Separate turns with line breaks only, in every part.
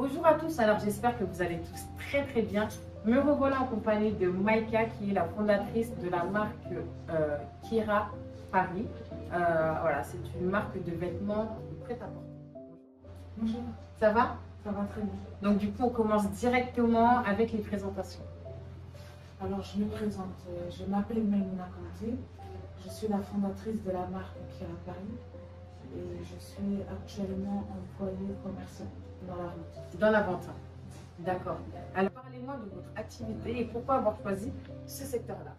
Bonjour à tous, alors j'espère que vous allez tous très bien. Me revoilà en compagnie de Maïka qui est la fondatrice de la marque Kira Paris. Voilà, c'est une marque de vêtements prêt-à-porter.
Bonjour.
Ça va?
Ça va très bien.
Donc du coup on commence directement avec les présentations.
Alors je me présente, je m'appelle Maïmouna Kanté, je suis la fondatrice de la marque Kira Paris et je suis actuellement employée commerciale dans la vente.
Dans la vente. D'accord. Alors parlez-moi de votre activité et pourquoi avoir choisi ce secteur-là.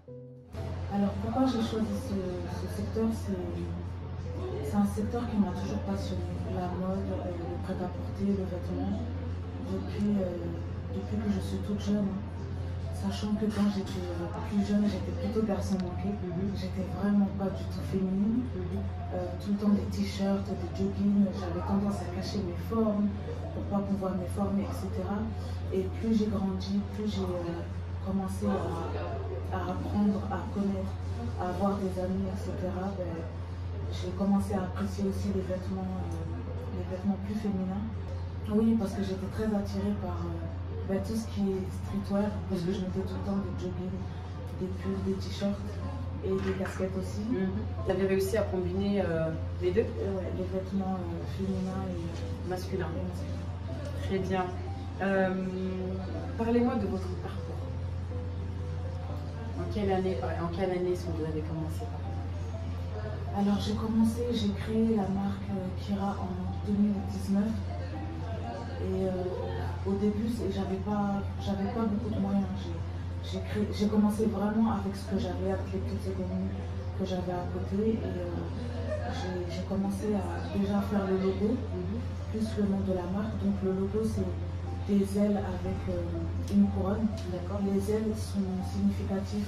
Alors pourquoi j'ai choisi ce secteur, c'est un secteur qui m'a toujours passionné. La mode, le prêt-à-porter, le vêtement, depuis que je suis toute jeune. Sachant que quand j'étais plus jeune, j'étais plutôt garçon manqué. J'étais vraiment pas du tout féminine. Tout le temps des t-shirts, des joggings. J'avais tendance à cacher mes formes pour pas qu'on voit mes formes, etc. Et plus j'ai grandi, plus j'ai commencé à apprendre, à connaître, à avoir des amis, etc. J'ai commencé à apprécier aussi les vêtements plus féminins. Oui, parce que j'étais très attirée par tout ce qui est streetwear, parce que je mettais tout le temps des joggings, des pulls, des t-shirts et des casquettes aussi.
Vous avez réussi à combiner les deux?
Ouais, les vêtements féminins et
masculins. Très bien. Parlez-moi de votre parcours. En quelle année est-ce que vous avez commencé?
Alors j'ai créé la marque Kira en 2019 et au début j'avais pas beaucoup de moyens. J'ai commencé vraiment avec ce que j'avais, avec les petites économies que j'avais à côté et j'ai commencé à déjà faire le logo, plus le nom de la marque. Donc le logo c'est des ailes avec une couronne. D'accord. Les ailes sont significatives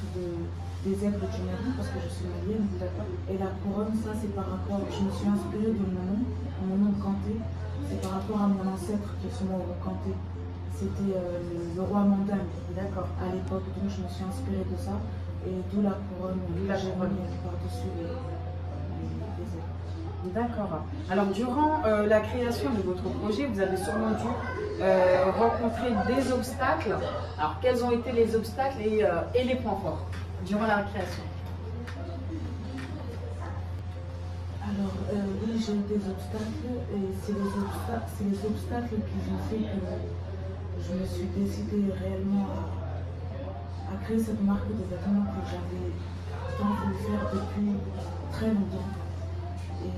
des ailes de Tunari parce que je suis malienne. Et la couronne, ça c'est par rapport, je me suis inspirée de mon nom Kanté. C'est par rapport à mon ancêtre qui est son nom Kanté. C'était le roi Mandane, d'accord, à l'époque. Donc je me suis inspirée de ça et d'où la couronne par-dessus les ailes.
D'accord. Alors, durant la création de votre projet, vous avez sûrement dû rencontrer des obstacles. Alors, quels ont été les obstacles et les points forts durant la création?
Alors, oui, j'ai eu des obstacles et c'est les obstacles qui ont fait que je me suis décidée réellement à créer cette marque de vêtements que j'avais tant voulu faire depuis très longtemps. Et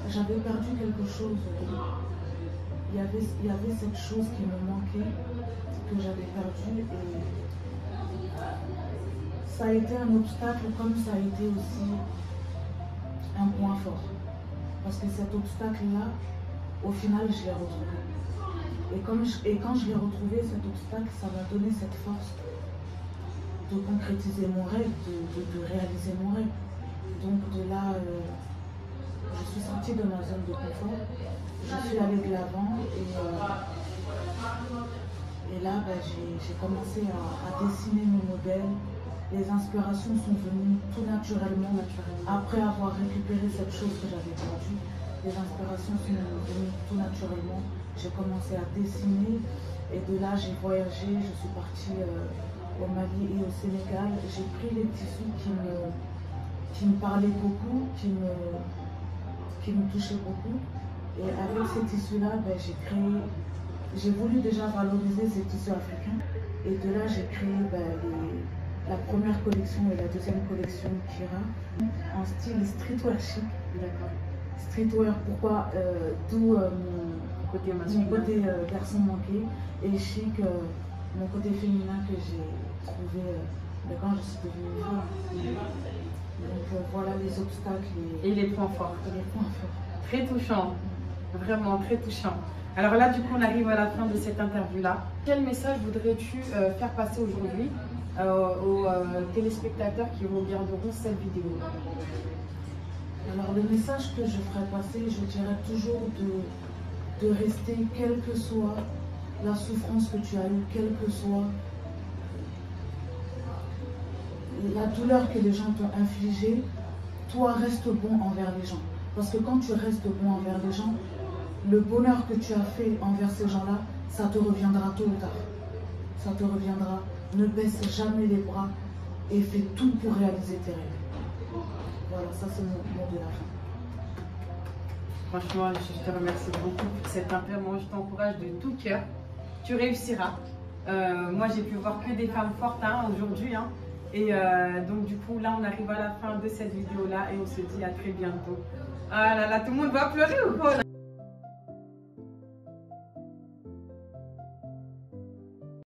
j'avais perdu quelque chose. Il y avait cette chose qui me manquait, que j'avais perdue. Et ça a été un obstacle comme ça a été aussi un point fort. Parce que cet obstacle-là, au final, je l'ai retrouvé. Et quand je l'ai retrouvé, cet obstacle, ça m'a donné cette force de concrétiser mon rêve, de réaliser mon rêve. Donc de là, je suis sortie de ma zone de confort, je suis allée de l'avant et là, j'ai commencé à dessiner mes modèles. Les inspirations sont venues tout naturellement. Après avoir récupéré cette chose que j'avais perdue, les inspirations sont venues tout naturellement. J'ai commencé à dessiner et de là, j'ai voyagé, je suis partie au Mali et au Sénégal. J'ai pris les tissus qui me parlaient beaucoup, qui me touchaient beaucoup. Et avec ces tissus-là, j'ai voulu déjà valoriser ces tissus africains. Et de là, j'ai créé la première collection et la deuxième collection Kira en style streetwear chic. Streetwear, pourquoi? D'où mon côté garçon manqué et chic, mon côté féminin que j'ai trouvé quand je suis devenue femme. Donc voilà les obstacles
et les points forts. Très touchant, vraiment très touchant. Alors là, du coup, on arrive à la fin de cette interview-là. Quel message voudrais-tu faire passer aujourd'hui aux téléspectateurs qui regarderont cette vidéo?
Alors le message que je ferai passer, je dirais toujours de rester, quelle que soit la souffrance que tu as eue, quelle que soit la douleur que les gens t'ont infligée, toi reste bon envers les gens. Parce que quand tu restes bon envers les gens, le bonheur que tu as fait envers ces gens-là, ça te reviendra tôt ou tard. Ça te reviendra. Ne baisse jamais les bras et fais tout pour réaliser tes rêves. Voilà, ça c'est mon mot de la fin.
Franchement, je te remercie beaucoup pour cet appel. Moi, je t'encourage de tout cœur. Tu réussiras. Moi, j'ai pu voir que des femmes fortes aujourd'hui. Et donc, du coup, là, on arrive à la fin de cette vidéo-là et on se dit à très bientôt. Ah là là, tout le monde va pleurer ou quoi là?